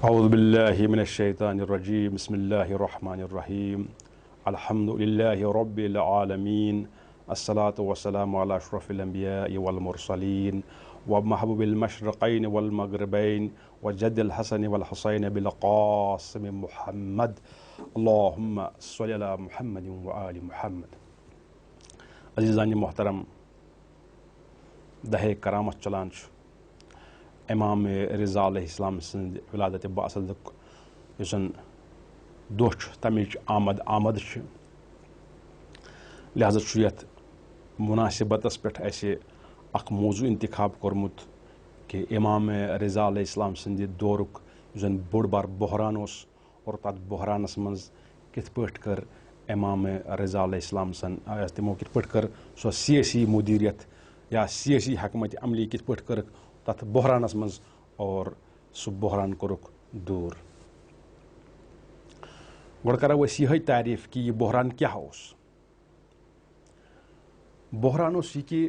اعوذ باللہ من الشیطان الرجیم بسم اللہ الرحمن الرحیم الحمد للہ رب العالمین الصلاة والسلام علی اشرف الانبیاء والمرسلین ومحبوب المشرقین والمغربین وجد الحسن والحسین بالقاسم محمد اللہم صلی علی محمد وآل محمد. عزیزان محترم، دہے کرامت چلان امام رضا علیہ السلام سند ولادت باصدق یسن دہ تمچ آمد لہذا یت مناسبتس پہ اخ موضوع انتخاب کورمت کہ امام رضا علیہ السلام سند دورک یسن بوڑ بار بحران اور تر بحرانس مز کت پٲٹھۍ کر امام رضا علیہ السلام سن تمو کت پٲٹھۍ کر سو سیاسی مدیریت یا سیاسی حکمت عملی کت پٲٹھۍ کر تت بحرانس مز اور سہ بحران کورک دور. گۄڈٕ کرو أسۍ یِہے تعریف کہ یہ بحران کیا اوس. بحران اوس یہ کہ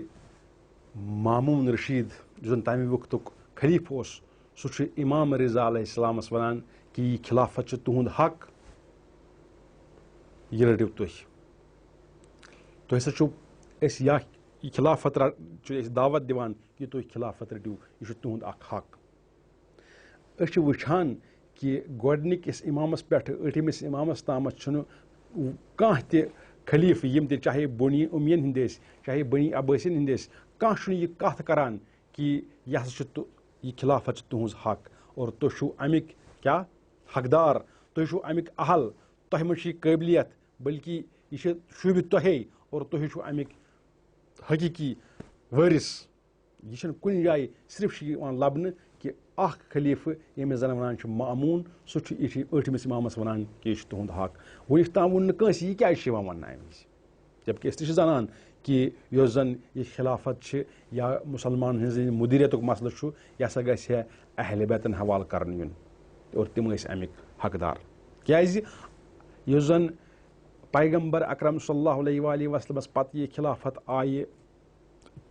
مامون رشید یُس زن تمہِ وقتُک خلیف اوس سُہ چھُ امام رضا علیہ السلامس ونان کہ یہ خلافت چھُ تُہُنٛد حق، یہ رٔٹِو تُہۍ. تُہۍ ہسا چھُو أسۍ یا یہ خلافت چھُ أسۍ دعوت دِوان کہ تُہۍ خلافت رٔٹِو، یہ چھُ تُہُنٛد اکھ حق. أسۍ چھِ وٕچھان کہ گۄڈنِکِس اِمامس پٮ۪ٹھ ٲٹھمِس اِمامس تامتھ چھُنہٕ کانٛہہ تہِ خلیٖفہٕ یِم تہِ چاہے بنی اُمین ہٕنٛدۍ ٲسۍ چاہے بنی عبٲسین ہٕنٛدۍ ٲسۍ، کانٛہہ چھُنہٕ یہِ کتھ کران کہ یہِ ہسا چھُ یہِ خلافت چھُ تُہُنٛز حق اور تُہۍ چھُو امیِکۍ کیاہ حقدار، تُہۍ چھُو امیِکۍ اہل، تۄہہِ منٛز چھِ یہِ قٲبلیت، بلکہ یہِ چھِ شوٗبہِ تۄہے اور تُہۍ چھُو امیِکۍ حقیٖقی وٲرث. یہ چھنہٕ کُنہِ جایہِ صرف چھِ یِوان لبنہٕ کہ اکھ خلیٖفہٕ ییٚمِس زن ونان چھِ ماموٗن سُہ چھُ یہِ چھِ ٲٹھمِس اِمامس ونان کہ یہِ چھُ تُہُنٛد حق. وُنیُک تام ووٚن نہٕ کٲنٛسہِ یہِ کیازِ چھِ یِوان وننہٕ امہِ وِزِ، جبکہ أسۍ تہِ چھِ زانان کہ یۄس زن یہِ خلافت چھِ یا مُسلمان ہٕنٛز مدیریتُک مسلہٕ چھُ یہِ ہسا گژھِ ہے اہلِ بیتن حوالہٕ کرنہٕ یُن اور تِم ٲسۍ امیِکۍ حقدار. کیازِ یُس زن پیغمبر اکرم صلی اللہ علیہ وآلہ وسلمس پتہٕ یہِ خلافت آیہِ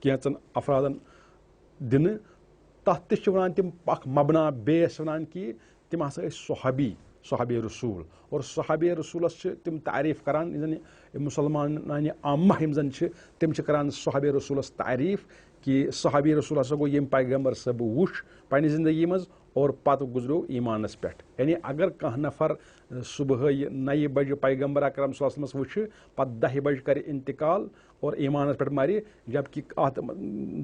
کینٛژن افرادن دِنہٕ، تتھ تہِ چھِ ونان تِم اکھ مبنا بیس ونان کہ تِم ہسا ٲسۍ صحابی رسول اور صحابی رسولس چھِ تِم تعریف کران یِم زن مسلمانانہِ عامہ یِم زن چھِ تِم چھِ کران صحابی رسولس تعریف کہ صحابی رسول ہسا گوٚو ییٚمۍ پیغمبر صٲب وُچھ پننہِ زندگی منٛز اور پتہٕ گُزریو ایمانس پٮ۪ٹھ. یعنی اگر کانٛہہ نفر صبحٲے 9 بجہِ پیغمبر اکرم صلی اللہ علیہ وسلمس وٕچھِ پتہٕ 10 بجہِ کرِ انتقال اور ایمانس پٮ۪ٹھ مرِ جبکہ اتھ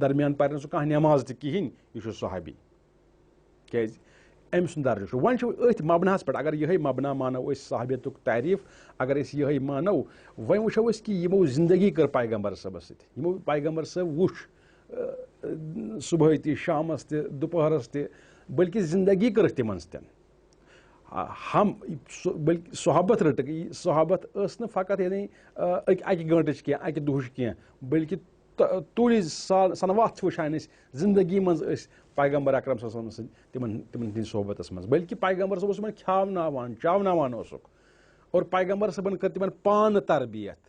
درمیان پرِ نہٕ سُہ کانٛہہ نٮ۪ماز تہِ کہیٖنۍ، یہِ چھُ صحابی. کیازِ أمۍ سُنٛد درجہٕ چھُ. وۄنۍ چھُ أتھۍ مبناہس پٮ۪ٹھ اگر یِہے مبنا مانو أسۍ صحابیتُک تعریف اگر أسۍ یِہے مانو، وۄنۍ وٕچھو أسۍ کہ یِمو زندگی کٔر پیغمبر صٲبس سۭتۍ، یِمو پیغمبر صٲب وُچھ صبحٲے تہِ شامس تہِ دُپہرس تہِ، بلکہ زندگی کٔرٕکھ تِمن سۭتۍ. بلکہ صحبت رٔٹٕکھ. صحبت ٲس نہٕ فقط یعنی اکہِ گٲنٛٹٕچ کینٛہہ اکہِ دۄہٕچ کینٛہہ، بلکہ طوٗلہِ سنوات چھِ وٕچھان أسۍ زندگی منٛز ٲسۍ پیغمبر اکرم صلی اللہ علیہ وسلم سۭتۍ تِمن ہٕنٛدِ صحبتس منٛز. بلکہ پیغمبر صٲب اوس تِمن کھیاوناوان چاوناوان اوسُکھ اور پیغمبر صٲبن کٔر تِمن پانہٕ تربیت.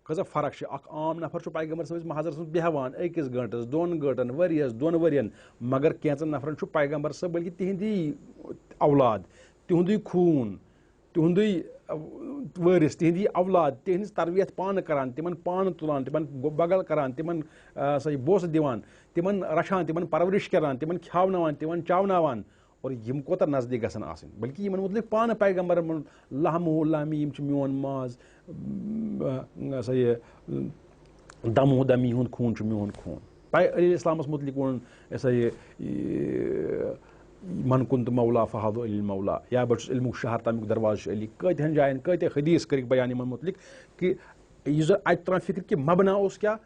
کۭژاہ فرق چھِ، اکھ عام نفر چھُ پیغمبر صٲبس محضرس منٛز بیٚہوان 1 گٲنٛٹس 2 گٲنٛٹن ؤرۍیس 2 ؤرین، مگر کینٛژن نفرن چھُ پیغمبر صٲب بلکہ تِہنٛدی اولاد، تِہُنٛدُے خوٗن، تِہُنٛدُے وٲرث، تِہنٛدی اولاد تِہنٛز تربیت پانہٕ کران، تِمن پانہٕ تُلان، تِمن بغل کران، تِمن بوسہٕ دِوان، تِمن رچھان، تِمن پرورش کران، تِمن کھیاوناوان، تِمن چاوناوان. اور یِم کوتاہ نزدیٖک گژھن آسٕنۍ. بلکہ یِمن متعلق پانہٕ پیغمبرن ووٚن لحمہ لحمی، یِم چھِ میون ماز، دمہ دمی ہُنٛد خوٗن چھُ میون خوٗن. علیہ اسلامس متعلق ووٚن من كنت مولا فهذا علی المولا، یا بہٕ چھُس علمُک شہر تمیُک دروازٕ چھُ علی. کۭتہن جاین کۭتیاہ حدیث کٔرِکھ بیان یِمن متعلق کہ یُس زن اتہِ تران فکر کہ مبنا اوس کیاہ،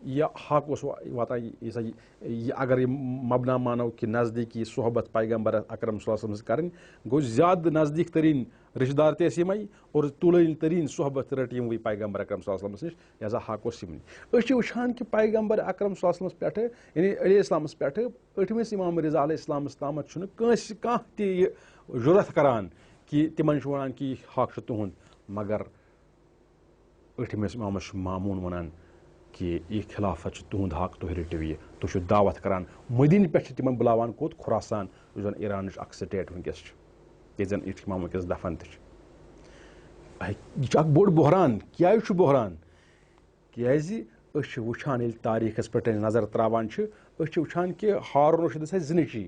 یہِ حق اوس واتان یہِ اگر یہِ مبنا مانو کہ نزدیٖکی صحبت پیغمبر اکرم صلی اللہ علیہ وسلم سۭتۍ کرٕنۍ، گوٚو زیادٕ نزدیٖک تریٖن رشتہٕ دار تہِ ٲسۍ یِمے اور طوٗلٲنی تریٖن صحبت رٔٹ یِموٕے پیغمبر اکرم صلی اللہ علیہ وسلمس نِش، لہذا حق اوس یِمنٕے. أسۍ چھِ وٕچھان کہ پیغمبر اکرم صلی اللہ علیہ وسلمس پٮ۪ٹھٕ یعنی علیہ اسلامس پٮ۪ٹھٕ ٲٹھمِس امام رضا علیہ اسلامس تامتھ چھُنہٕ کانٛہہ تہِ یہِ ضروٗرت کران کہ تِمن چھُ ونان کہ یہِ حق چھُ تُہُنٛد، مگر ٲٹھمِس امامس چھُ ماموٗن ونان کہ یہِ خلافت چھُ تُہُنٛد حق، تُہۍ رٔٹِو یہِ. تُہۍ چھِو دعوت کران مدیٖنہٕ پٮ۪ٹھ چھِ تِمن بُلاوان کوٚت، خُراسان. یُس زَن ایرانٕچ اکھ سٹیٹ وٕنکیٚس چھِ ییٚتہِ زَن یہِ اِمام وٕنکیٚس دفن تہِ چھِ یہِ چھُ اکھ بوٚڑ بحران. کیازِ چھُ بحران؟ کیازِ أسۍ چھِ وٕچھان ییٚلہِ تاریٖخس پٮ۪ٹھ نظر تراوان چھِ أسۍ چھِ وٕچھان کہِ ہارون رشیٖدس ٲسۍ زٕ نیٚچی.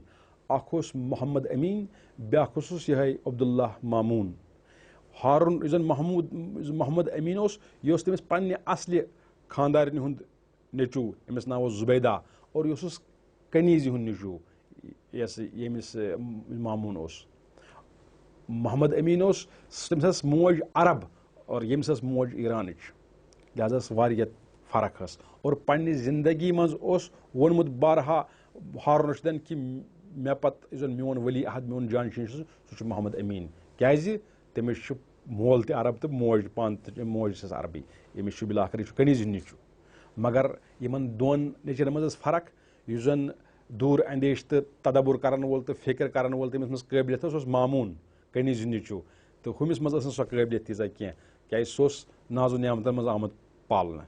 اکھ اوس محمد امیٖن بیٛاکھ اوسُس یِہوے عبداللہ ماموٗن. ہارون یُس زَن محمد امیٖن اوس یہِ اوس تٔمِس پننہِ اصلہِ خاندارنہِ ہُنٛد نیٚچوٗ. أمِس ناو اوس زُبیدا اور یُس اوس کنیٖزِ ہُنٛد نیٚچوٗ ییٚمِس ماموٗن اوس. محمد امیٖن اوس تٔمِس ٲس موج عرب اور ییٚمِس ٲس موج ایرانٕچ. لہٰذا ٲس واریاہ فرق ٲس اور پننہِ زندگی منٛز اوس ووٚنمُت بارہا ہارون رشیٖدن کہِ مےٚ پتہٕ یُس زن میون ؤلی عہد میون جانشین چھُ سُہ چھُ محمد امیٖن. کیازِ تٔمِس چھُ مول تہِ عرب تہٕ موج پانہٕ تہِ موج چھس عربی. ییٚمِس چھُ بِلاخر یہِ چھُ کنیٖز ہُنٛد نیٚچوٗ. مگر یِمن دۄن نیٚچوٮ۪ن منٛز ٲس فرق. یُس زن دوٗر اندیش تہٕ تدبُر کرن وول تہٕ فِکر کرن وول تٔمِس منٛز قٲبلیت ٲس سُہ اوس ماموٗن کنیٖز ہُنٛد نیٚچوٗ. تہٕ ہُمِس منٛز ٲس نہٕ سۄ قٲبلیت تیٖژاہ کینٛہہ کیازِ سُہ اوس نازو نعمتن منٛز آمُت پالنہٕ.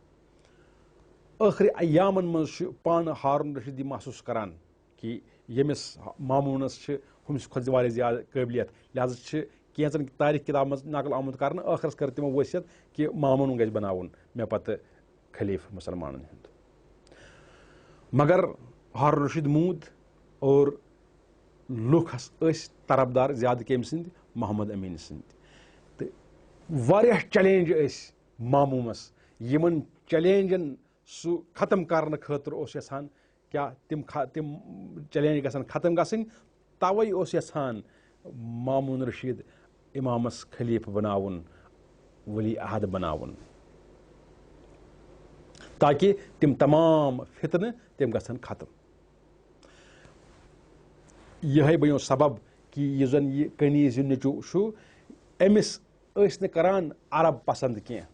ٲخری ایامن منٛز چھُ پانہٕ ہارون رشیٖد یہِ محسوٗس کران کہِ ییٚمِس ماموٗنس چھِ ہُمِس کھۄتہٕ واریاہ زیادٕ قٲبلیت. لہٰذا چھِ کینٛژن تٲریٖخ کِتابن منٛز نقل آمُت کرنہٕ ٲخرس کٔر تِمو ؤسِیت کہِ ماموٗن گژھِ بناوُن مےٚ پتہٕ خلیٖفہٕ مُسلمانن ہُنٛد. مگر ہارون رشیٖد موٗد اور لُکھ ٲسۍ طرفدار زیادٕ کٔمۍ سٕنٛدۍ محمد امیٖن سٕنٛدۍ. تہٕ واریاہ چیلینج ٲسۍ ماموٗمس. یِمن چیلینجن سُہ ختم کرنہٕ خٲطرٕ اوس یژھان کیاہ تِم چیلینج گژھن ختم گژھٕنۍ. توے اوس یژھان ماموٗن رشیٖد امامس خلیٖفہٕ بناوُن ؤلی عہد بناوُن تاکہِ تِم تمام فتنہٕ تِم گژھن ختم. یِہے بنیو سبب کہِ یُس زن یہِ کنیٖز ہُنٛد نیٚچوٗ چھُ أمِس ٲسۍ نہٕ کران عرب پسنٛد کینٛہہ.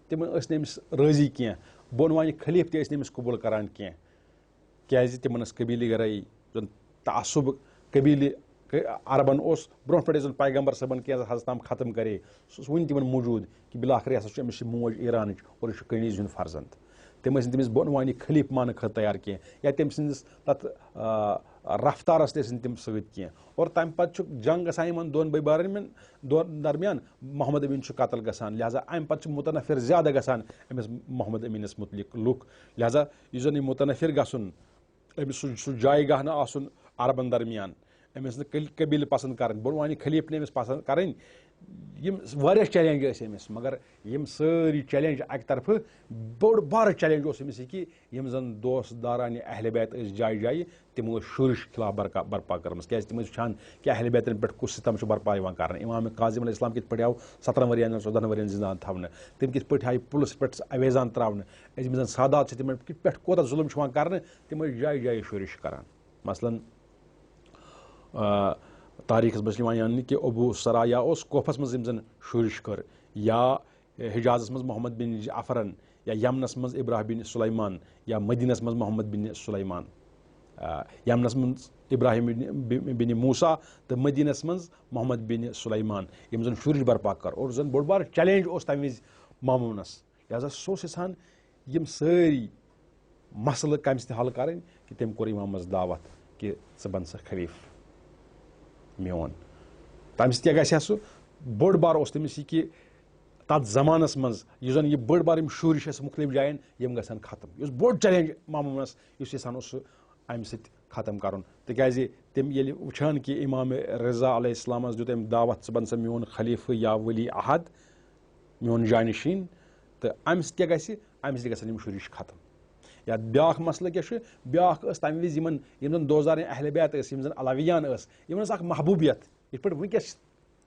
تِمن ٲسۍ نہٕ أمِس رٲضی کینٛہہ. بۄن وانہِ خلیٖفہٕ تہِ ٲسۍ نہٕ أمِس قبوٗل کران کینٛہہ کیازِ تِمن ٲس قبیٖلہٕ گرٲیی زن تعصُب قبیٖلہٕ عربن اوس برونٛٹھ پٮ۪ٹھے زن پیغمبر صٲبن کینٛژن حدس تام ختم کرے. سُہ اوس وُنہِ تِمن موٗجوٗد کہِ بِلاخر ہسا چھُ أمِس چھِ موج ایرانٕچ اور یہِ چھُ کنیٖز ہُنٛد فرزنٛد. تِم ٲسۍ نہٕ تٔمِس بۄن وانہِ خلیٖفہٕ ماننہٕ خٲطرٕ تیار کینٛہہ یا تٔمۍ سٕنٛدِس تتھ رفتارس تہِ ٲسۍ نہٕ تِم سۭتۍ کینٛہہ. اور تمہِ پتہٕ چھُ جنگ گژھان یِمن دۄن بٲے بارٕنۍ درمیان. محمد امیٖن چھُ قتل گژھان. لہٰذا امہِ پتہٕ چھُ مُتنفر زیادٕ گژھان أمِس محمد امیٖنس مُتعلق لُکھ. لہٰذا یُس زن یہِ مُتنفر گژھُن أمِس سُہ جایہِ گاہ نہٕ آسُن عربن درمیان. أمِس نہٕ قبیٖلہٕ پسنٛد کرٕنۍ. بۄن وانہِ خلیٖفہٕ نہٕ أمِس پسنٛد کرٕنۍ. یِم واریاہ چیلینج ٲسۍ أمِس. مگر یِم سٲری چیلینج اکہِ طرفہٕ بوٚڑ بارٕ چیلینج اوس أمِس یہِ کہِ یِم زن دوس دارانہِ اہلِ بیت ٲسۍ جایہِ جایہِ تِمو ٲسۍ شُرِش خِلاف برپا کٔرمٕژ کیازِ تِم ٲسۍ وٕچھان کہِ اہلِ بیتن پٮ۪ٹھ کُس سِتم چھُ برپا یِوان کرنہٕ. امام کاظم علیہ السلام کِتھ پٲٹھۍ آو 17 ؤرین 14 ؤرین زندان تھاونہٕ. تِم کِتھ پٲٹھۍ آیہِ پُلس پٮ۪ٹھ اویزان تراونہٕ. یِم زن سادات چھِ تِمن پٮ۪ٹھ کوتاہ ظُلم چھُ یِوان کرنہٕ. تِم ٲسۍ جایہِ جایہِ شُرِش کران. مثلاً تاریٖخس منٛز چھِ یِوان وننہٕ کہِ ابوٗ سرایا اوس کوفس منٛز یِم زن شُرِش کٔر یا حجازس منٛز محمد بن جعفرن یا یمنس منٛز ابراہیم بن سلیمان یا مدینس منٛز محمد بن سلیمان. یمنس منٛز ابراہیم بن موسا تہٕ مدینس منٛز محمد بن سلیمان یِم زن شُرِش برپا کٔر. اور زن بوٚڑ بارٕ چیلینج اوس تمہِ وِزِ ماموٗنس. لہٰذا سُہ اوس یژھان یِم سٲری مسلہٕ کمہِ سۭتۍ حل کرٕنۍ کہِ تٔمۍ کوٚر امامس دعوت کہِ ژٕ بن سا خلیٖفہٕ میون. تمہِ سۭتۍ کیاہ گژھِ ہا سُہ بوٚڑ بارٕ اوس تٔمِس یہِ کہِ تتھ زمانس منٛز یُس زن یہِ بٔڑ بارٕ یِم شُرۍ ٲسۍ مُختٔلِف جاین یِم گژھن ختم. یُس بوٚڑ چیلینج ماموٗنس یُس یژھان اوس سُہ امہِ سۭتۍ ختم کرُن. تِکیازِ تِم ییٚلہِ وٕچھان کہِ امام رضا علیہ السلامس دیُت أمۍ دعوت ژٕ بن سا میون خلیٖفہٕ یا ؤلی عہد میون جانشیٖن تہٕ امہِ سۭتۍ کیاہ گژھِ امہِ سۭتۍ گژھن یِم شُرِش ختم. یا بیاکھ مسلہٕ کیاہ چھُ بیاکھ ٲس تمہِ وِزِ یِم زن دوزارٕنۍ اہلِ بیت ٲسۍ یِم زن علویان ٲسۍ یِمن ٲس اکھ محبوٗبیت یِتھ پٲٹھۍ وٕنکیٚس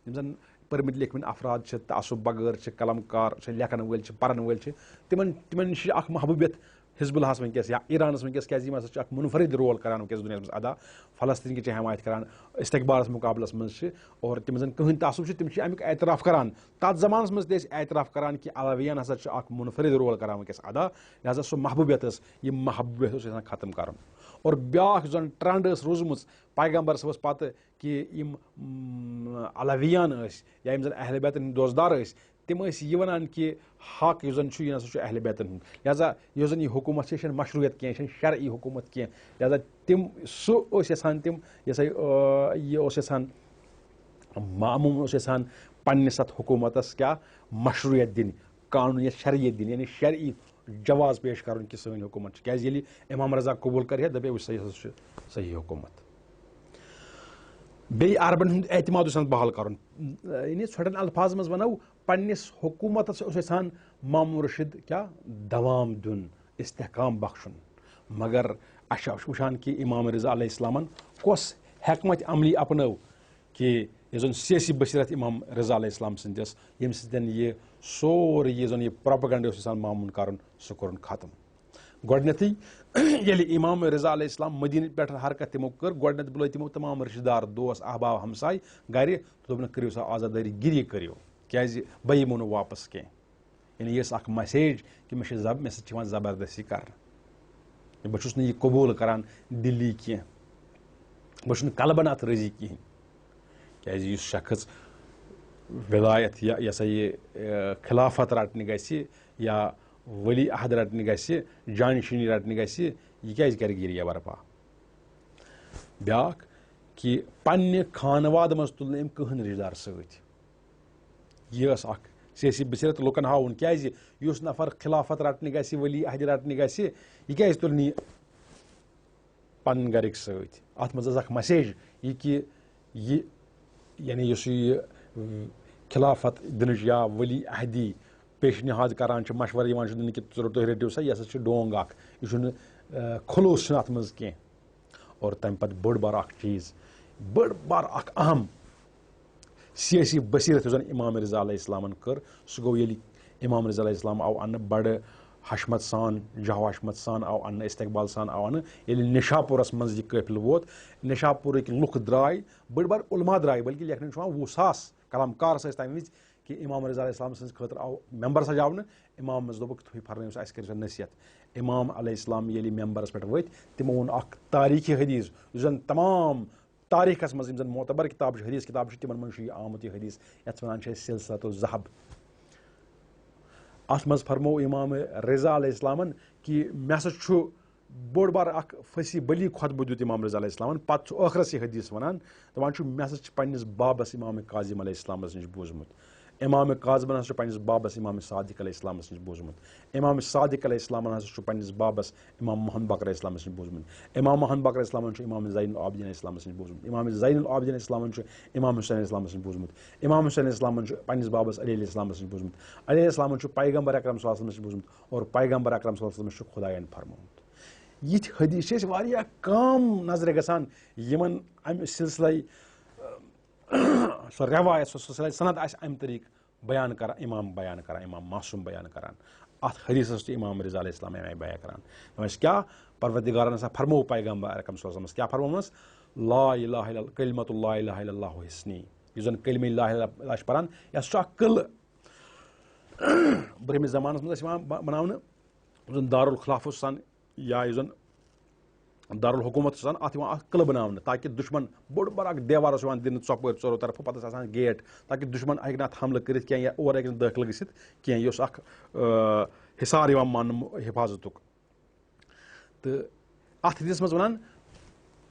یِم زن پٔرمٕتۍ لیکھمٕتۍ افراد چھِ تعصُب بغٲر چھِ قلم کار چھِ لیکھن وٲلۍ چھِ پرن وٲلۍ چھِ تِمن نِش چھِ اکھ محبوٗبیت حزب اللہس وٕنکیٚس یا ایرانس وٕنکیٚس کیازِ یِم ہسا چھِ اکھ مُنفرد رول کران وٕنکیٚس دُنیاہس منٛز ادا. فلسطیٖن کہِ چھِ حمایت کران استقبالس مُقابلس منٛز چھِ اور تِم زن کٕہٕنۍ تعصُب چھِ تِم چھِ امیُک اعتراف کران. تتھ زمانس منٛز تہِ ٲسۍ اعتراف کران کہِ علویان ہسا چھِ اکھ مُنفرد رول کران وٕنکیٚس ادا. لہٰذا سۄ محبوٗبیت ٲس یہِ محبوٗبیت اوس یژھان ختم کرُن. اور بیاکھ یُس زن ٹرنڈ ٲس روٗزمٕژ پیغمبر صٲبس پتہٕ کہِ یِم علویان ٲسۍ یا یِم زن اہلِ بیتن ہٕنٛدۍ دوسدار ٲسۍ تم ٲسۍ یہِ وَنان کہِ حق یُس زَن چھُ یہِ نسا چھُ اہلِ بیتن ہُنٛد لہذا یۄس زَن یہِ حکوٗمت چھِ یہِ چھَنہٕ مشروٗعیت کینٛہہ یہِ چھَنہٕ شرعی حکوٗمت کینٛہہ لہذا تِم سُہ ٲسۍ یَژھان تِم یہِ ہسا یہِ اوس یَژھان ماموٗم اوس یَژھان پنٛنِس اَتھ حکوٗمتَس کیٛاہ مشروٗعیت دِنۍ قانوٗنیت شرعیت دِنۍ یعنی شرعی جواز پیش کَرُن کہِ سٲنۍ حکوٗمت چھِ کیٛازِ ییٚلہِ امام رضا قبوٗل کَرِ ہے دَپے وٕچھ سا یہِ ہسا چھُ صحیح حکوٗمت بیٚیہِ عربن ہُنٛد اعتماد اوس بحال کَرُن یعنی ژھۄٹن الفاظن منٛز وَنو پنٛنِس حکوٗمتَس اوس یَژھان ماموٗن رشیٖد کیٛاہ دوام دیُن استحکام بخشُن مگر اَسہِ چھِ وٕچھان کہِ امام رضا علیہ السلامن کۄس حکمت عملی اپنٲو کہِ یۄس زَن سیاسی بصیرت امام رضا علیہ السلام سٕنٛدۍ ٲس ییٚمہِ سۭتۍ یہِ سورُے یُس زَن یہِ پراپگنڈا اوس یَژھان ماموٗن کَرُن سُہ کوٚرُن ختم گۄڈنیٚتھٕے ییٚلہِ امام رضا علیہ السلام مدیٖنہٕ پٮ۪ٹھ حرکت تِمو کٔر گۄڈنیٚتھ بُلٲے تِمو تمام رِشتہٕ دار دوس احباب ہمساے گرِ تہٕ دوٚپنکھ کٔرِو سا آزادٲری گِری کٔرِو کیٛازِ بہٕ یِمو نہٕ واپس کینٛہہ یعنی یہِ ٲس اکھ مسیج کہِ مےٚ سۭتۍ چھِ یِوان زبردستی کرنہٕ بہٕ چھُس نہٕ یہِ قبوٗل کران دِلی کینٛہہ بہٕ چھُس نہٕ قلبن اتھ رٲضی کِہینۍ کیٛازِ یُس شخص ولایت یہِ ہسا یہِ خلافت رٹنہِ گژھِ یا ولی عہد رٹنہِ گژھِ جانشینی رٹنہِ گژھِ یہِ کیٛازِ کرِ گِریا برپا بیاکھ کہِ پننہِ خانوادٕ منٛز تُل نہٕ أمۍ کٕہٕنۍ رِشتہٕ دار سۭتۍ یہِ ٲس اکھ سیاسی بصیرت لُکن ہاوُن کیٛازِ یُس نفر خلافت رٹنہِ گژھِ ولی عہدِ رٹنہِ گژھِ یہِ کیٛازِ تُل نہٕ یہِ پنٕنۍ گرِکۍ سۭتۍ اتھ منٛز ٲس اکھ مسیج یہِ کہِ یہِ یعنی یُس یہِ خلافت دِنٕچ یا ولی عہدی پیش نِہاد کران چھِ مشورٕ یِوان چھُ دِنہٕ کہِ تُہۍ رٔٹِو سا یہِ ہسا چھُ ڈونٛگ اکھ یہِ چھُنہٕ خلوٗص چھُنہٕ اتھ منٛز کینٛہہ اور تمہِ پتہٕ بٔڑ بار اکھ چیٖز بٔڑ بار اکھ اہم سیاسی بصیرت یُس زن امام رضا علیہ السلامن کٔر سُہ گوٚو ییٚلہِ امام رضا علیہ السلام آو اننہٕ بڑٕ حشمت سان جہو حشمت سان آو اننہٕ استقبال سان آو اننہٕ ییٚلہِ نِشاپوٗرس منٛز یہِ قٲفلہٕ ووت نِشاپوٗرٕکۍ لُکھ درٛاے بٔڑۍ بار علما درٛاے بٔلکہِ لیکھنہٕ چھُ یِوان 20,000 قلمکار ٲسۍ تمہِ وِزِ کہِ امام رضا علیہ السلام سٕنٛدِ خٲطرٕ آو ممبر سجاونہٕ امامس دوٚپُکھ تُہۍ فرمٲیو سا اَسہِ کٔرِو سا نصیحت امام علیہ السلام ییٚلہِ ممبرس پٮ۪ٹھ ؤتھۍ تِمو ووٚن اکھ تاریٖخی حدیٖث یُس زن تمام تاریٖخس منٛز یِم زن معتبر کِتاب چھِ حدیٖث کِتاب چھِ تِمن منٛز چھُ یہِ آمُت یہِ حدیٖث یتھ وَنان چھِ أسۍ سلسلۃ الذہب اتھ منٛز فرموو امام رضا علیہ السلامن کہِ مےٚ ہسا چھُ بوٚڑ بار اکھ فصیح بلی خۄطبہٕ دیُت امام رضا علیہ السلامن پتہٕ چھُ ٲخرس یہِ حدیٖث وَنان دپان چھُ مےٚ ہسا چھُ پننِس بابس امام کاظم علیہ السلامس نِش بوٗزمُت امام کاظمن ہسا چھُ پننِس بابس امام صادق علیہ السلامس نِش بوٗزمُت امام صادق علیہ السلامن ہسا چھُ پننِس بابس امام محمد بقر علیہ السلامس نِش بوٗزمُت امام محمد بقر علیہ السلامن چھُ امام زین العابدین علیہ السلامس نِش بوٗزمُت امام زین العابدین علیہ السلامن چھُ امام حسین علیہ السلامس نِش بوٗزمُت امام حسین علیہ السلامن چھُ پننِس بابس علی علیہ السلامس نِش بوٗزمُت علی علیہ السلامن چھُ پیغمبر اکرم صلی اللہ علیہ وسلمس نِش بوٗزمُت اور پیغمبر اکرم صلی اللہ علیہ وسلمس چھُ خۄدایَن فرمومُت یِتھۍ حدیٖث چھِ أسۍ واریاہ کم نظرِ گژھان یِمن امہِ سلسلے سۄ رٮ۪وایت سۄ سلسلے سند آسہِ امہِ طریٖقہٕ بیان کران امام معصوٗم بیان کران اتھ حدیٖثس چھُ امام رضا علیہ السلام امہِ آیہِ بیان کران دپان چھِ کیٛاہ پروردِگارن ہسا فرموو پیغمبر اکرم صلی اللہ علیہ وسلمس کیٛاہ فرمومس لا الہ الا کلمۃ لا الہ الا اللہ حسنی یُس زن کلمہ لا الہ الا اللہ چھُ پران یہِ ہسا چھُ اکھ قلعہٕ برٛونٛہمِس زمانس منٛز ٲسۍ یِوان بناونہٕ یُس زن دارالخلاف اوس آسان یا یُس زن دارالحکوٗمت اوس آسان اتھ یِوان اکھ قلعہٕ بناونہٕ تاکہِ دُشمن بوٚڑ بار اکھ دیوار اوس یِوان دِنہٕ ژۄپٲرۍ ژورو طرفہٕ پتہٕ ٲسۍ آسان گیٹ تاکہِ دُشمن ہیٚکہِ نہٕ اتھ حملہٕ کٔرِتھ کینٛہہ یا اور ہیٚکہِ نہٕ دٲخِل گٔژھِتھ کینٛہہ یہِ اوس اکھ حِصار یِوان ماننہٕ حِفاظتُک تہٕ اتھ حدیٖثس منٛز وَنان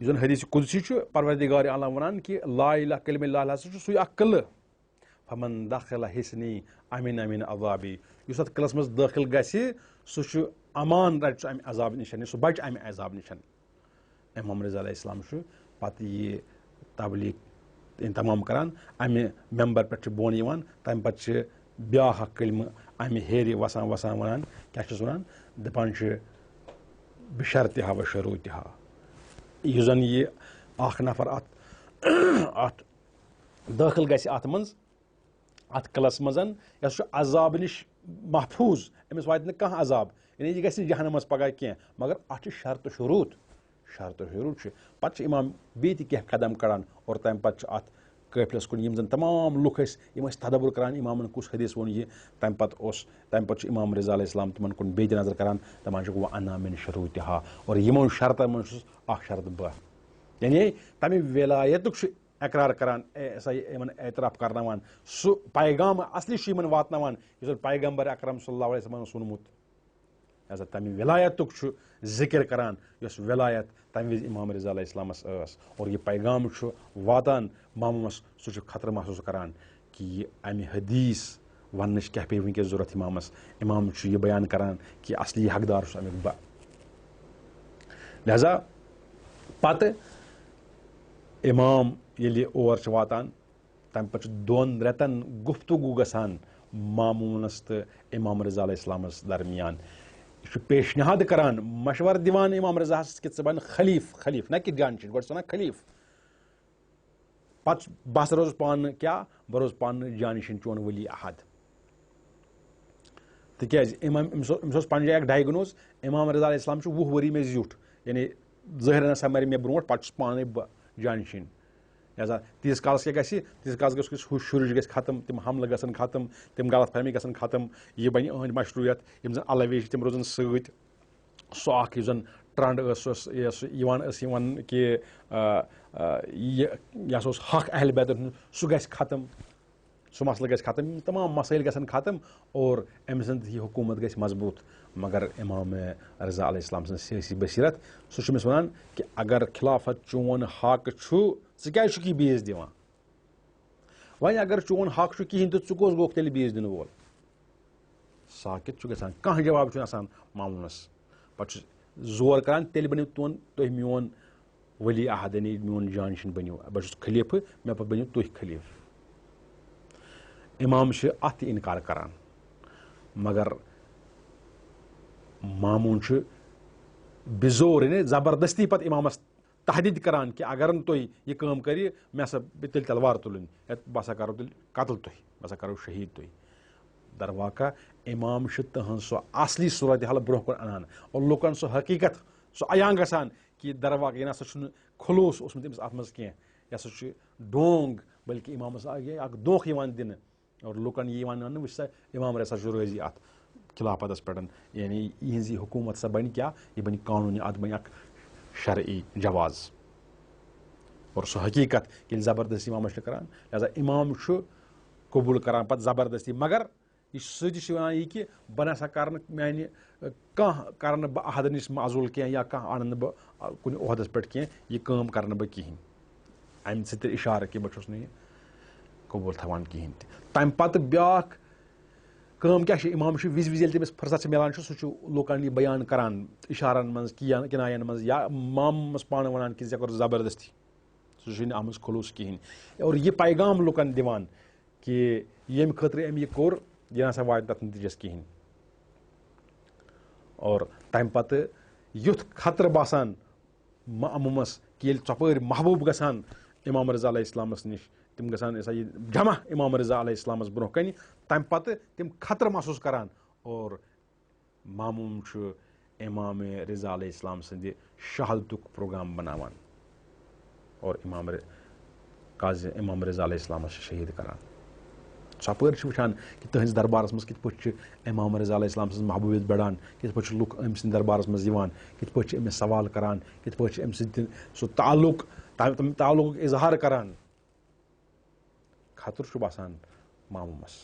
یُس زن حدیٖث قُدسی چھُ پروردِگارِ عالم وَنان کہِ لا الہ کلمہ لا الہ ہسا چھُ سُے اکھ قلعہٕ فمن دخل حسنی امن امن عذابی یُس اتھ قلعس منٛز دٲخِل گژھِ سُہ چھُ امان رٹہِ سُہ امہِ عذاب نِش سُہ بچہِ امہِ عذاب نِش امام رضا علیہ السلام چھُ پتہٕ یہِ تبلیٖغ تمام کران امہِ ممبر پٮ۪ٹھ چھُ بۄن یِوان تمہِ پتہٕ چھِ بیاکھ اکھ کلمہٕ امہِ ہیرِ وسان ونان کیاہ چھُس ونان دپان چھِ بشرتہا و شروٗتہا یُس زن یہِ اکھ نفر اتھ دٲخِل گژھِ اتھ منٛز اتھ قلعس منٛز یہِ چھُ عذاب نِش محفوٗظ أمِس واتہِ نہٕ کانٛہہ عذاب یعنی یہِ گژھِ نہٕ جہنمس پگاہ کینٛہہ مگر اتھ چھِ شرطہٕ شروٗط چھِ پتہٕ چھِ امام بیٚیہِ تہِ کینٛہہ قدم کڑان اور تمہِ پتہٕ چھُ اتھ قٲفلس کُن یِم زن تمام لُکھ ٲسۍ یِم ٲسۍ تدبُر کران امامن کُس حدیٖث ووٚن یہِ تمہِ پتہٕ چھُ امام رضا علیہ السلام تِمن کُن بیٚیہِ تہِ نظر کران دپان چھُکھ وۄنۍ انا من شروٗتہا اور یِمو شرطن منٛز چھُس اکھ شرط بہٕ یعنی تمہِ ولایتُک چھُ اقرار کران سا یمن اعتراف کرناوان سُہ پیغام اصلی چھُ یِمن واتناوان یُس زن پیغمبر اکرم صلی اللہ علیہ وسلم اوس ووٚنمُت لہذا تمہِ ولایتُک چھُ ذِکر کران یۄس ولایت تمہِ وِزِ امام رضا علیہ السلامس ٲس اور یہِ پیغام چھُ واتان ماموٗمس سُہ چھُ خطرٕ محسوٗس کران کہِ یہِ امہِ حدیث وننٕچ کیاہ پیٚیہِ وٕنکیٚس ضروٗرت امامس امام چھُ یہِ بیان کران کہِ اصلی حقدار چھُس امیُک بہٕ لہذا پتہٕ امام ییٚلہِ اور چھُ واتان تمہِ پتہٕ چھُ 2 رٮ۪تن گفتگوٗ گژھان ماموٗنس تہٕ امام رضا علیہ السلامس درمیان یہِ چھُ پیشنہاد کران مشورٕ دِوان امام رضاہس کہِ ژٕ بن خلیٖف نہ کہِ جانشین گۄڈٕ چھُ ونان خلیٖف پتہٕ بہٕ ہسا روزٕ پانہٕ کیاہ بہٕ روزٕ پانہٕ جانشین چون ؤلی احد تِکیازِ أمِس اوس پننہِ جایہِ اکھ ڈایگنوز امام رضا علیہ السلام چھُ 20 ؤری مےٚ زیُٹھ یعنی ظٲہِرن ہسا مرِ مےٚ برونٛٹھ پتہٕ چھُس پانے بہٕ جانشین لہذا تیٖتِس کالس کیاہ گژھِ تیٖتِس کالس گژھِ ہُہ شُرِش گژھِ ختم تِم حملہٕ گژھن ختم تِم غلط فہمی گژھن ختم یہِ بنہِ أہنٛدۍ مشروٗعیت یِم زن الوے چھِ تِم روزن سۭتۍ سُہ اکھ یُس زن ٹرنڈ ٲس یِوان کہِ یہِ ہسا اوس حق اہل بیتن ہُنٛد سُہ گژھِ ختم سُہ مسلہٕ گژھِ ختم یِم تمام مسٲیل گژھن ختم اور أمۍ سٕنٛز یہِ حکوٗمت گژھِ مضبوٗط مگر امام رضا علیہ السلام سٕنٛز سیٲسی بصیرت سُہ چھُ أمِس ونان کہِ اگر خلافت چون حق چھُ ژٕ کیازِ چھُکھ یہِ بیٚیِس دِوان وۄنۍ اگر چون حق چھُ کِہینۍ تہٕ ژٕ کُس گوٚکھ تیٚلہِ بیٚیِس دِنہٕ وول ساکِت چھُ گژھان کانٛہہ جواب چھُنہٕ آسان ماموٗنس پتہٕ چھُ زور کران تیٚلہِ بٔنِو تُہۍ میون ؤلی احد یعنی میون جانشین بٔنِو بہٕ چھُس خلیٖفہٕ مےٚ پتہٕ بٔنِو تُہۍ خلیٖفہٕ امام چھِ اتھ تہِ اِنکار کران مگر ماموٗن چھُ بِزور یعنی زبردستی پتہٕ امامس تحدیٖد کران کہِ اگر نہٕ تُہۍ یہِ کٲم کٔرِو مےٚ ہسا تیٚلہِ تلوار تُلٕنۍ بہٕ ہسا کرو تیٚلہِ قتل تُہۍ بہٕ ہسا کرو شہیٖد تُہۍ درواقع امام چھُ تٕہنٛز سۄ اصلی صوٗرت حال برونٛہہ کُن انان اور لُکن سُہ حقیٖقت سُہ عیان گژھان کہِ درواقع یہِ نسا چھُنہٕ خلوٗص اوسمُت أمِس اتھ منٛز کینٛہہ یہِ ہسا چھُ ڈونٛگ بٔلکہِ امامس اکھ دھوکہٕ یِوان دِنہٕ اور لُکن یہِ یِوان وننہٕ وٕچھ سا امام رضا چھُ رٲضی اتھ خِلافتس پٮ۪ٹھ یعنی یِہنٛز یہِ حکوٗمت ہسا بنہِ کیاہ یہِ بنہِ قانوٗنی اتھ بنہِ اکھ شرعی جواز اور سُہ حقیٖقت ییٚلہِ زبردستی امامس چھِ کران لہذا امام چھُ قبوٗل کران پتہٕ زبردستی مگر یہِ سۭتی چھُ ونان یہِ کہِ بہٕ نسا کرٕ نہٕ میانہِ کانٛہہ کرٕ نہٕ بہٕ عہدٕ نِش معزوٗل کینٛہہ یا کانٛہہ انہٕ نہٕ بہٕ کُنہِ عہدس پٮ۪ٹھ کینٛہہ یہِ کٲم کرٕ نہٕ بہٕ کِہینۍ امہِ سۭتۍ اِشارٕ کہِ بہٕ چھُس نہٕ یہِ قبوٗل تھاوان کِہینۍ تہِ تمہِ پتہٕ بیاکھ کٲم کیاہ چھِ امام چھُ وِزِ ییٚلہِ تٔمِس فرست چھِ مِلان چھُ سُہ چھُ لُکن یہِ بیان کران اِشارن منٛز کِناین منٛز یا ماموٗمس پانہٕ ونان کہِ ژےٚ کوٚر زبردستی سُہ چھُنہٕ اتھ منٛز خلوٗص کِہینۍ اور یہِ پیغام لُکن دِوان کہِ ییٚمہِ خٲطرٕ أمۍ یہِ کوٚر یہِ نسا واتہِ تتھ نٔتیٖجس کِہینۍ اور تمہِ پتہٕ یُتھ خطرٕ باسان ماموٗمس کہِ ییٚلہِ ژۄپٲرۍ محبوٗب گژھان امام رضا علیہ السلامس نِش تِم گژھان یہِ سا یہِ جمع امام رضا علیہ السلامس برونٛہہ کنہِ تمہِ پتہٕ تِم خطرٕ محسوٗس کران اور ماموٗم چھُ امام رضا علیہ السلام سٕنٛدِ شہادتُک پروگرام بناوان اور امام رضا علیہ السلامس چھِ شہیٖد کران ژۄپٲرۍ چھِ وٕچھان کہِ تٕہنٛدِس دربارس منٛز کِتھ پٲٹھۍ چھِ امام رضا علیہ السلام سٕنٛز محبوٗبیت بڑان کِتھ پٲٹھۍ چھِ لُکھ أمۍ سٕنٛدِ دربارس منٛز یِوان کِتھ پٲٹھۍ چھِ أمِس سوال کران کِتھ پٲٹھۍ چھِ أمۍ سۭتۍ سُہ تعلُق اظہار کران خطرٕ چھُ باسان ماموٗمس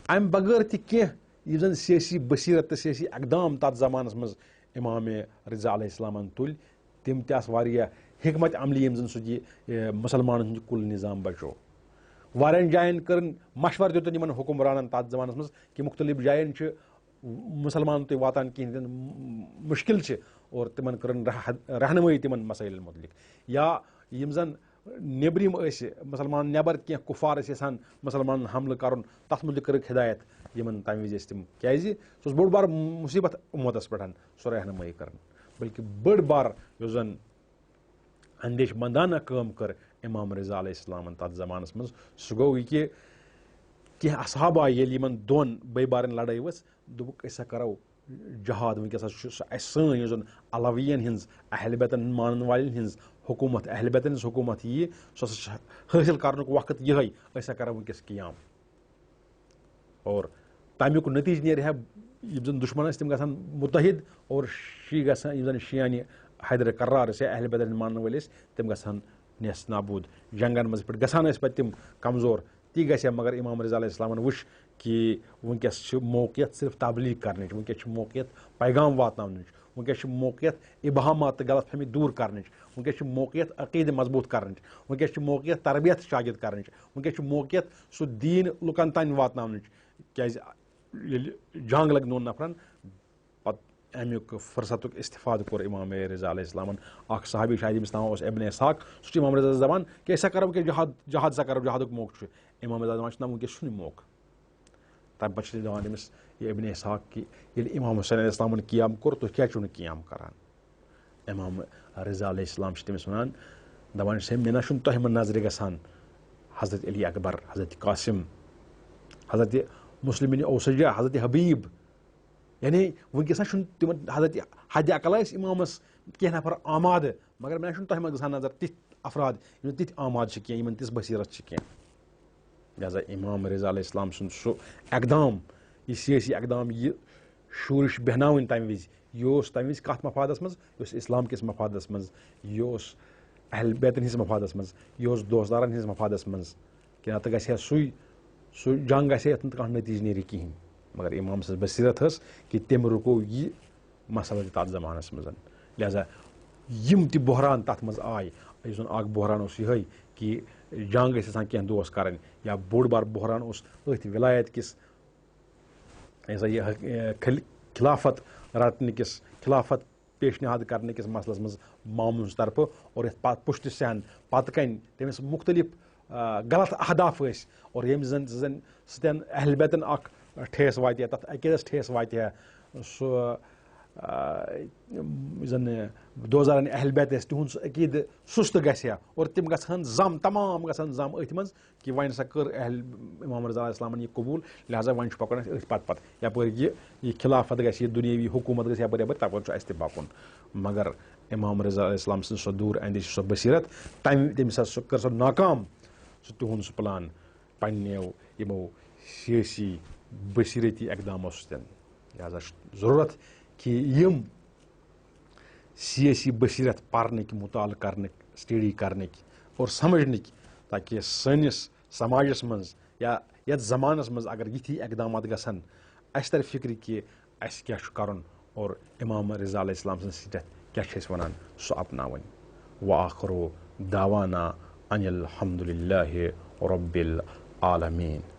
امہِ بغٲر تہِ کینٛہہ یِم زن سیٲسی بصیرت تہٕ سیٲسی اقدام تتھ زمانس منٛز امام رضا علیہ السلامن تُلۍ تِم تہِ آسہٕ واریاہ حکمت عملی یِم زن سُہ یہِ مُسلمانن ہُنٛد کُل نظام بچو واریاہن جاین کٔرٕن مشورٕ دیُتن یِمن حُکمرانن تتھ زمانس منٛز کہِ مُختٔلِف جاین چھِ مُسلمانن تہِ واتان کینٛہہ تہِ مُشکِل چھِ اور تِمن کٔرٕن رہنمٲیی تِمن مسٲیلن مُتعلق یا یِم زن نیبرِم ٲسۍ مُسلمان نٮ۪بر کینٛہہ کُفار ٲسۍ یژھان مُسلمانن حملہٕ کرُن تتھ مُتعلق کٔرٕکھ ہدایت یِمن تمہِ وِزِ ٲسۍ تِم کیازِ سُہ اوس بوٚڑ بار مُصیبت اُمتس پٮ۪ٹھ سۄ رہنمٲیی کران بلکہِ بٔڑ بار یۄس زن اندیش منٛدانہ کٲم کٔر امام رضا علیہ السلامن تتھ زمانس منٛز سُہ گوٚو یہِ کہِ کینٛہہ اصحاب آیہِ ییٚلہِ یِمن دۄن بٲے بارٕنۍ لڑٲے ؤژھ دوٚپُکھ أسۍ ہسا کرو جہاد وٕنکیٚس ہسا چھُ سُہ اَسہِ سٲنۍ یۄس زن علویین ہِنٛز اہل بیتن مانن والٮ۪ن ہِنٛز حکوٗمت اہل بیتن ہِنٛز حکوٗمت ییہِ سُہ ہسا چھُ حٲصِل کرنُک وقت یِہے أسۍ ہسا کرو وٕنکیٚس قیام اور تمیُک نٔتیٖجہٕ نیرِ ہا یِم زن دُشمن ٲسۍ تِم گژھن مُتحد اور گژھان یِم زن شِیانہِ حیدر کرار ٲسۍ یا اہل بدر مانن وٲلۍ ٲسۍ تِم گژھن نیس نابوٗد جنگن منٛز پٮ۪ٹھ گژھان ٲسۍ پَتہٕ تِم کمزور تی گژھِ ہا مگر امام رضا علیہ السلامن وٕچھ کہِ وٕنکیٚس چھِ موقعیت صرف تبلیٖغ کرنٕچ وٕنکیٚس چھِ موقعیت پیغام واتناونٕچ وٕنکیٚس چھِ موقعیت ابہامات تہٕ غلط فہمی دوٗر کرنٕچ وٕنکیٚس چھِ موقعیت عقیٖدٕ مضبوٗط کرنٕچ وٕنکیٚس چھِ موقعیت تربیت شاگرد کرنٕچ وٕنکیٚس چھِ موقعیت سُہ دیٖن لُکن تانۍ واتناونٕچ کیازِ ییٚلہِ جنگ لٔگۍ دۄن نفرن پتہٕ امیُک فرصتُک استفادٕ کوٚر امام رضا علیہ السلامن اکھ صحابی شاید ییٚمِس ناو اوس ابن اسحاق سُہ چھُ امام رضا دپان کہِ أسۍ ہا کرو وٕنکیٚس جہاد سا کرو جہادُک موقعہٕ چھُ امام رضا دپان چھُ نہ وٕنکیٚس چھُنہٕ موقعہٕ تمہِ پتہٕ چھِ دپان أمِس یہِ ابن اسحاق کہِ ییٚلہِ امام حسین علیہ السلامن قیام کوٚر تُہۍ کیازِ چھِو نہٕ قیام کران امام رضا علیہ السلام چھِ تٔمِس ونان دپان چھِ مےٚ نہ چھُنہٕ تۄہہِ منٛز نظرِ گژھان حضرت علی اکبر حضرت قاسم حضرت مسلمِن اوسجا حضرت حبیٖب یعنی وٕنکیٚس نہ چھُنہٕ تِمن حضرت حدِ عقل ٲسۍ امامس کینٛہہ نفر آمادٕ مگر مےٚ نہ چھُنہٕ تۄہہِ منٛز گژھان نظر تِتھۍ افراد یِم تِتھۍ آماد چھِ کینٛہہ یِمن تِژھ بصیرت چھِ کینٛہہ لہٰذا امام رضا علیہ السلام سُنٛد سُہ اقدام یہِ سیٲسی اقدام یہِ شوٗرِش بیٚہناوٕنۍ تمہِ وِزِ یہِ اوس تمہِ وِزِ کتھ مفادس منٛز یہِ اوس اسلام کِس مفادس منٛز یہِ اوس اہل بیتن ہٕنٛدِس مفادس منٛز یہِ اوس دوستدارن ہٕنٛدِس مفادس منٛز کہِ نتہٕ گژھِ ہا سُہ جنگ گژھِ ہا یتھ نہٕ کانٛہہ نٔتیٖجہٕ نیرِ کِہینۍ مگر امام سٕنٛز بصیرت ٲس کہِ تٔمۍ رُکو یہِ مسلہٕ تہِ تتھ زمانس منٛز لہٰذا یِم تہِ بحران تتھ منٛز آے یُس زن اکھ بحران اوس یِہے کہِ جنگ ٲسۍ آسان کینٛہہ دوس کرٕنۍ یا بوٚڑ بار بحران اوس أتھۍ ولایت کِس یہِ خلافت رٹنہٕ کِس خلافت پیشنہاد کرنہٕ کِس مسلس منٛز ماموٗن سٕنٛدِ طرفہٕ اور یتھ پُشتہٕ سٮ۪ن پتہٕ کنۍ تٔمِس مختلف غلط اہداف ٲسۍ اور ییٚمہِ زن سۭتۍ اہل بیتن اکھ ٹھیس واتہِ ہا تتھ عقیٖدس ٹھیس واتہِ ہا سُہ یُس زن دوزارن اہل بیت ٲسۍ تِہُنٛد سُہ عقیٖدٕ سُستہٕ گژھِ ہا اور تِم گژھن زم تمام گژھن زم أتھۍ منٛز کہِ وۄنۍ ہسا کٔر امام رضا علیہ السلامن یہِ قبوٗل لہٰذا وۄنۍ چھُ پکُن اَسہِ أتھۍ پتہٕ یپٲرۍ یہِ خلافت گژھِ یہِ دُنیٲوی حکوٗمت گژھِ یپٲرۍ تپٲرۍ چھُ اَسہِ تہِ پکُن مگر امام رضا علیہ السلام سٕنٛز سۄ دوٗر اندیش سۄ بصیرت تٔمِس ہسا کٔر سۄ ناکام سُہ تِہُنٛد سُہ پلان پننیو یِمو سیٲسی بصیرتی اقدامو سۭتۍ لہٰذا چھُ ضروٗرت کہِ یِم سیاسی بصیرت پرنٕکۍ مُطالعہٕ کرنٕکۍ سٹڈی کرنٕکۍ اور سمجھنٕکۍ تاکہِ سٲنِس سماجس منٛز یا یتھ زمانس منٛز اگر یِتھی اقدامات گژھن اسہِ ترِ فکرِ کہِ اسہِ کیاہ چھُ کرُن اور امام رضا علیہ السلام سٕنٛدۍ سۭتۍ کیاہ چھِ أسۍ ونان سُہ اپناوٕنۍ وآخرُ دعوانا ان الحمدُ للہ رب العالمیٖن.